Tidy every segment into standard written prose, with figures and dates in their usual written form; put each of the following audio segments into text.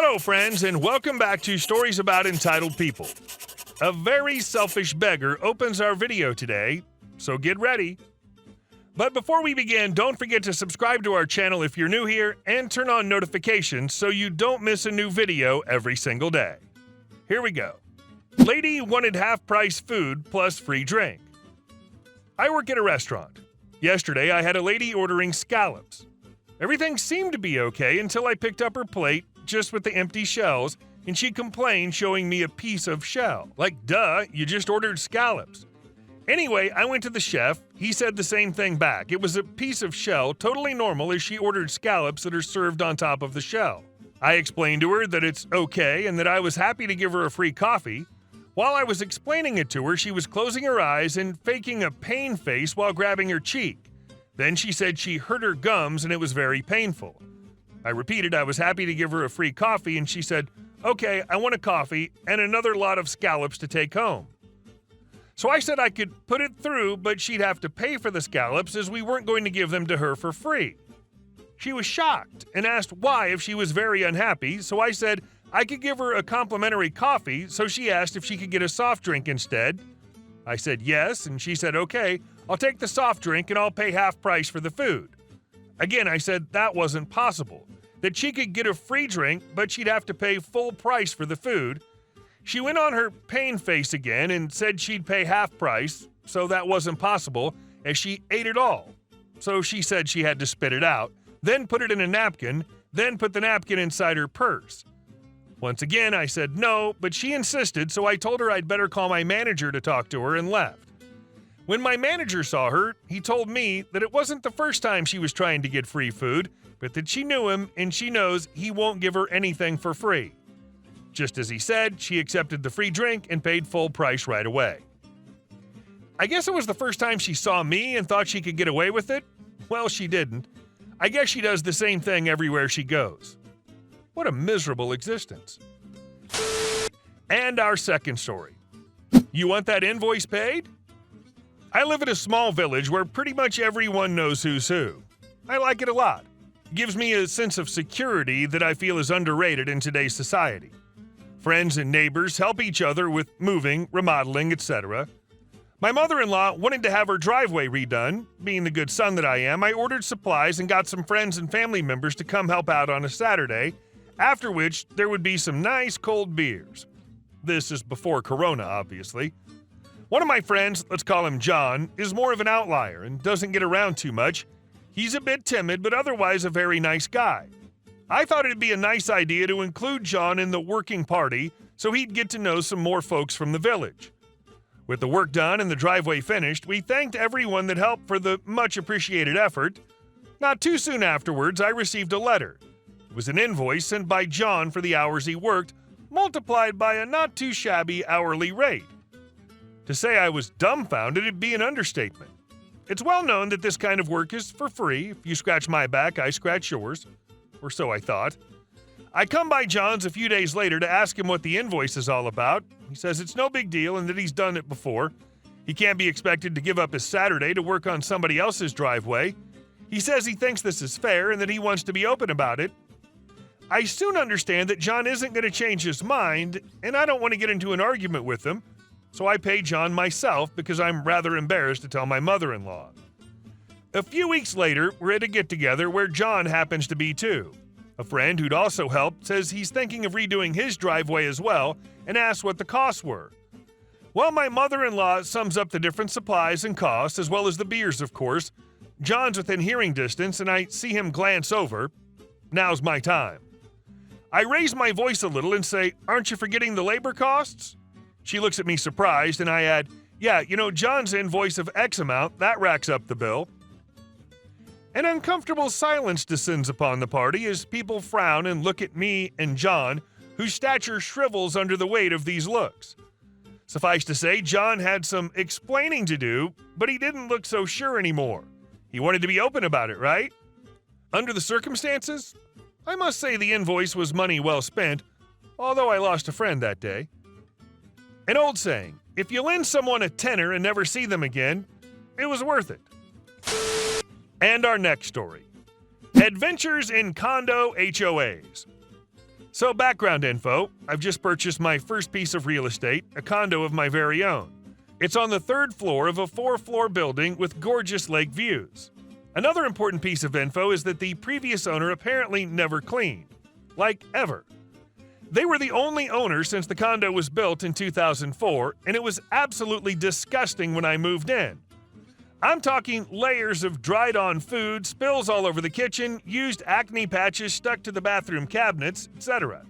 Hello, friends, and welcome back to Stories About Entitled People. A very selfish beggar opens our video today, so get ready. But before we begin, don't forget to subscribe to our channel if you're new here and turn on notifications so you don't miss a new video every single day. Here we go. Lady wanted half-price food plus free drink. I work at a restaurant. Yesterday, I had a lady ordering scallops. Everything seemed to be okay until I picked up her plate just with the empty shells, and she complained, showing me a piece of shell. Like, duh, you just ordered scallops. Anyway, I went to the chef. He said the same thing back. It was a piece of shell, totally normal, as she ordered scallops that are served on top of the shell. I explained to her that it's okay and that I was happy to give her a free coffee. While I was explaining it to her, she was closing her eyes and faking a pain face while grabbing her cheek. Then she said she hurt her gums and it was very painful. I repeated I was happy to give her a free coffee, and she said, "Okay, I want a coffee and another lot of scallops to take home." So I said I could put it through, but she'd have to pay for the scallops as we weren't going to give them to her for free. She was shocked and asked why if she was very unhappy, so I said I could give her a complimentary coffee, so she asked if she could get a soft drink instead. I said yes, and she said, "Okay, I'll take the soft drink and I'll pay half price for the food." Again, I said that wasn't possible, that she could get a free drink, but she'd have to pay full price for the food. She went on her pain face again and said she'd pay half price, so that wasn't possible, as she ate it all. So she said she had to spit it out, then put it in a napkin, then put the napkin inside her purse. Once again, I said no, but she insisted, so I told her I'd better call my manager to talk to her and left. When my manager saw her, he told me that it wasn't the first time she was trying to get free food, but that she knew him and she knows he won't give her anything for free. Just as he said, she accepted the free drink and paid full price right away. I guess it was the first time she saw me and thought she could get away with it. Well, she didn't. I guess she does the same thing everywhere she goes. What a miserable existence. And our second story. You want that invoice paid? I live in a small village where pretty much everyone knows who's who. I like it a lot. It gives me a sense of security that I feel is underrated in today's society. Friends and neighbors help each other with moving, remodeling, etc. My mother-in-law wanted to have her driveway redone. Being the good son that I am, I ordered supplies and got some friends and family members to come help out on a Saturday, after which there would be some nice cold beers. This is before Corona, obviously. One of my friends, let's call him John, is more of an outlier and doesn't get around too much. He's a bit timid, but otherwise a very nice guy. I thought it'd be a nice idea to include John in the working party so he'd get to know some more folks from the village. With the work done and the driveway finished, we thanked everyone that helped for the much appreciated effort. Not too soon afterwards, I received a letter. It was an invoice sent by John for the hours he worked, multiplied by a not too shabby hourly rate. To say I was dumbfounded would be an understatement. It's well known that this kind of work is for free. If you scratch my back, I scratch yours. Or so I thought. I come by John's a few days later to ask him what the invoice is all about. He says it's no big deal and that he's done it before. He can't be expected to give up his Saturday to work on somebody else's driveway. He says he thinks this is fair and that he wants to be open about it. I soon understand that John isn't going to change his mind, and I don't want to get into an argument with him. So I pay John myself because I'm rather embarrassed to tell my mother-in-law. A few weeks later, we're at a get-together where John happens to be too. A friend who'd also helped says he's thinking of redoing his driveway as well and asks what the costs were. Well, my mother-in-law sums up the different supplies and costs, as well as the beers, of course. John's within hearing distance, and I see him glance over. Now's my time. I raise my voice a little and say, "Aren't you forgetting the labor costs?" She looks at me surprised, and I add, "Yeah, John's invoice of X amount, that racks up the bill." An uncomfortable silence descends upon the party as people frown and look at me and John, whose stature shrivels under the weight of these looks. Suffice to say, John had some explaining to do, but he didn't look so sure anymore. He wanted to be open about it, right? Under the circumstances, I must say the invoice was money well spent, although I lost a friend that day. An old saying, if you lend someone a tenner and never see them again, it was worth it. And our next story. Adventures in Condo HOAs. So background info, I've just purchased my first piece of real estate, a condo of my very own. It's on the 3rd floor of a 4-floor building with gorgeous lake views. Another important piece of info is that the previous owner apparently never cleaned. Like ever. They were the only owner since the condo was built in 2004, and it was absolutely disgusting when I moved in. I'm talking layers of dried-on food, spills all over the kitchen, used acne patches stuck to the bathroom cabinets, etc.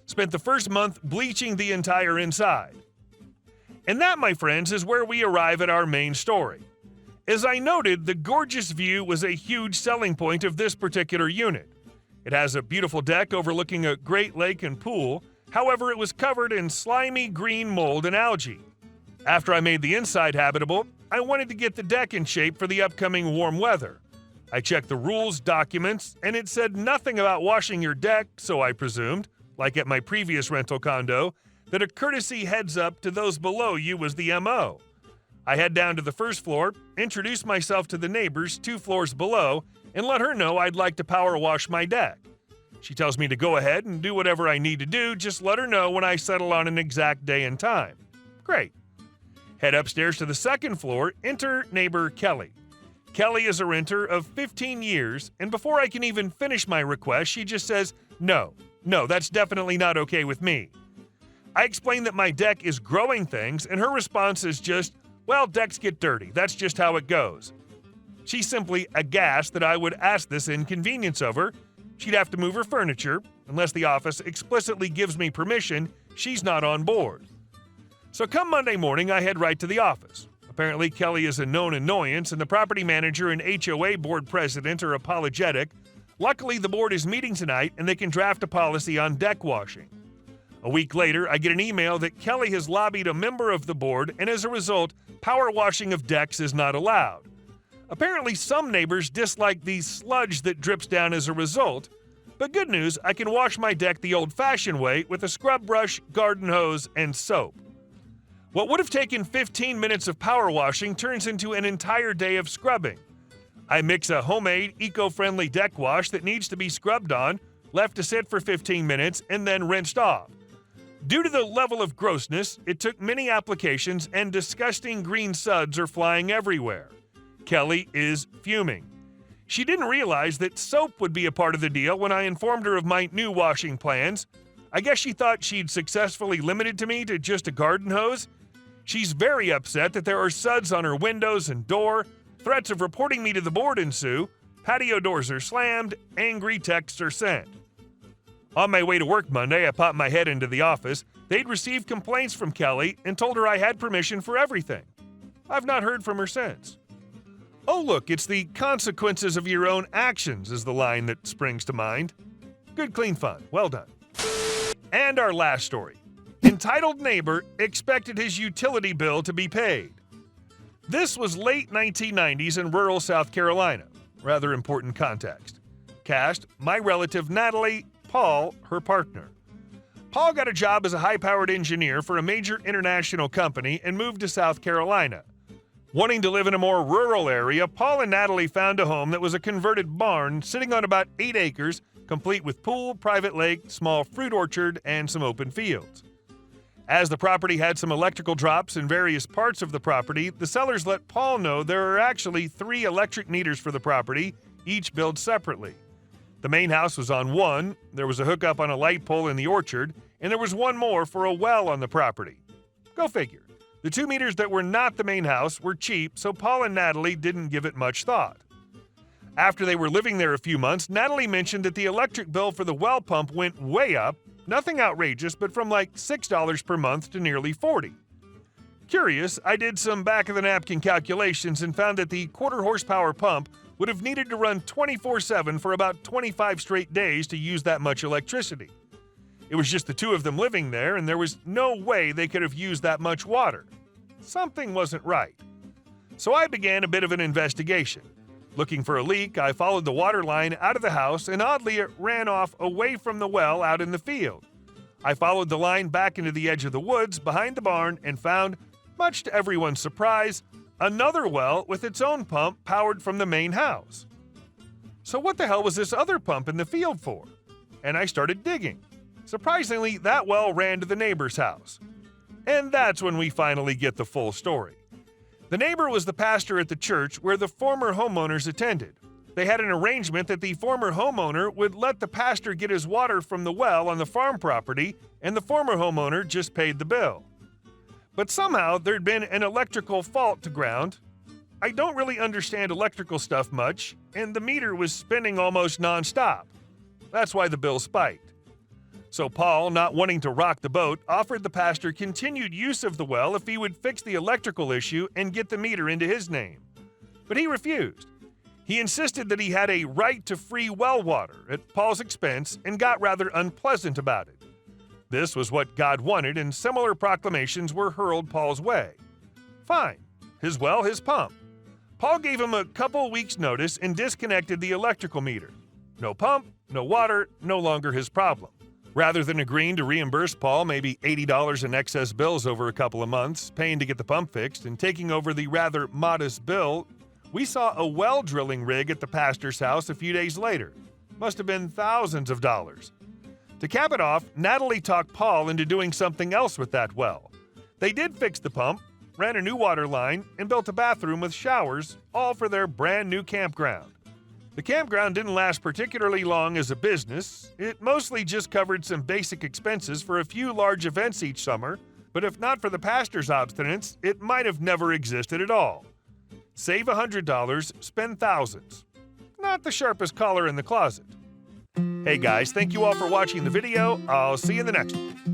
Spent the first month bleaching the entire inside. And that, my friends, is where we arrive at our main story. As I noted, the gorgeous view was a huge selling point of this particular unit. It has a beautiful deck overlooking a great lake and pool. However, it was covered in slimy green mold and algae. After I made the inside habitable, I wanted to get the deck in shape for the upcoming warm weather. I checked the rules documents, and it said nothing about washing your deck, so I presumed, like at my previous rental condo, that a courtesy heads up to those below you was the MO. I head down to the 1st floor, introduce myself to the neighbors 2 floors below, and let her know I'd like to power wash my deck. She tells me to go ahead and do whatever I need to do, just let her know when I settle on an exact day and time. Great. Head upstairs to the 2nd floor, enter neighbor Kelly. Kelly is a renter of 15 years, and before I can even finish my request, she just says, No, that's definitely not okay with me. I explain that my deck is growing things, and her response is just, well, decks get dirty. That's just how it goes. She's simply aghast that I would ask this inconvenience of her. She'd have to move her furniture. Unless the office explicitly gives me permission, she's not on board. So come Monday morning, I head right to the office. Apparently, Kelly is a known annoyance, and the property manager and HOA board president are apologetic. Luckily, the board is meeting tonight, and they can draft a policy on deck washing. A week later, I get an email that Kelly has lobbied a member of the board, and as a result, power washing of decks is not allowed. Apparently, some neighbors dislike the sludge that drips down as a result, but good news, I can wash my deck the old-fashioned way with a scrub brush, garden hose, and soap. What would have taken 15 minutes of power washing turns into an entire day of scrubbing. I mix a homemade, eco-friendly deck wash that needs to be scrubbed on, left to sit for 15 minutes, and then rinsed off. Due to the level of grossness, it took many applications and disgusting green suds are flying everywhere. Kelly is fuming. She didn't realize that soap would be a part of the deal when I informed her of my new washing plans. I guess she thought she'd successfully limited to me to just a garden hose. She's very upset that there are suds on her windows and door. Threats of reporting me to the board ensue. Patio doors are slammed. Angry texts are sent. On my way to work Monday, I popped my head into the office. They'd received complaints from Kelly and told her I had permission for everything. I've not heard from her since. Oh look, it's the consequences of your own actions is the line that springs to mind. Good clean fun. Well done. And our last story. Entitled neighbor expected his utility bill to be paid. This was late 1990s in rural South Carolina. Rather important context. Cast, my relative Natalie, Paul, her partner. Paul got a job as a high-powered engineer for a major international company and moved to South Carolina. Wanting to live in a more rural area, Paul and Natalie found a home that was a converted barn sitting on about 8 acres, complete with pool, private lake, small fruit orchard, and some open fields. As the property had some electrical drops in various parts of the property, the sellers let Paul know there are actually 3 electric meters for the property, each billed separately. The main house was on one, there was a hookup on a light pole in the orchard, and there was one more for a well on the property. Go figure. The 2 meters that were not the main house were cheap, so Paul and Natalie didn't give it much thought. After they were living there a few months, Natalie mentioned that the electric bill for the well pump went way up, nothing outrageous, but from like $6 per month to nearly $40. Curious, I did some back-of-the-napkin calculations and found that the quarter-horsepower pump would have needed to run 24/7 for about 25 straight days to use that much electricity. It was just the 2 of them living there, and there was no way they could have used that much water. Something wasn't right. So I began a bit of an investigation. Looking for a leak, I followed the water line out of the house, and oddly it ran off away from the well out in the field. I followed the line back into the edge of the woods behind the barn and found, much to everyone's surprise, another well with its own pump powered from the main house. So what the hell was this other pump in the field for? And I started digging. Surprisingly, that well ran to the neighbor's house. And that's when we finally get the full story. The neighbor was the pastor at the church where the former homeowners attended. They had an arrangement that the former homeowner would let the pastor get his water from the well on the farm property, and the former homeowner just paid the bill. But somehow there'd been an electrical fault to ground. I don't really understand electrical stuff much, and the meter was spinning almost nonstop. That's why the bill spiked. So Paul, not wanting to rock the boat, offered the pastor continued use of the well if he would fix the electrical issue and get the meter into his name. But he refused. He insisted that he had a right to free well water at Paul's expense and got rather unpleasant about it. This was what God wanted, and similar proclamations were hurled Paul's way. Fine. His well, his pump. Paul gave him a couple weeks' notice and disconnected the electrical meter. No pump, no water, no longer his problem. Rather than agreeing to reimburse Paul maybe $80 in excess bills over a couple of months, paying to get the pump fixed, and taking over the rather modest bill, we saw a well drilling rig at the pastor's house a few days later. Must have been thousands of dollars. To cap it off, Natalie talked Paul into doing something else with that well. They did fix the pump, ran a new water line, and built a bathroom with showers, all for their brand new campground. The campground didn't last particularly long as a business. It mostly just covered some basic expenses for a few large events each summer, but if not for the pastor's obstinance, it might have never existed at all. Save $100, spend thousands. Not the sharpest collar in the closet. Hey guys, thank you all for watching the video. I'll see you in the next one.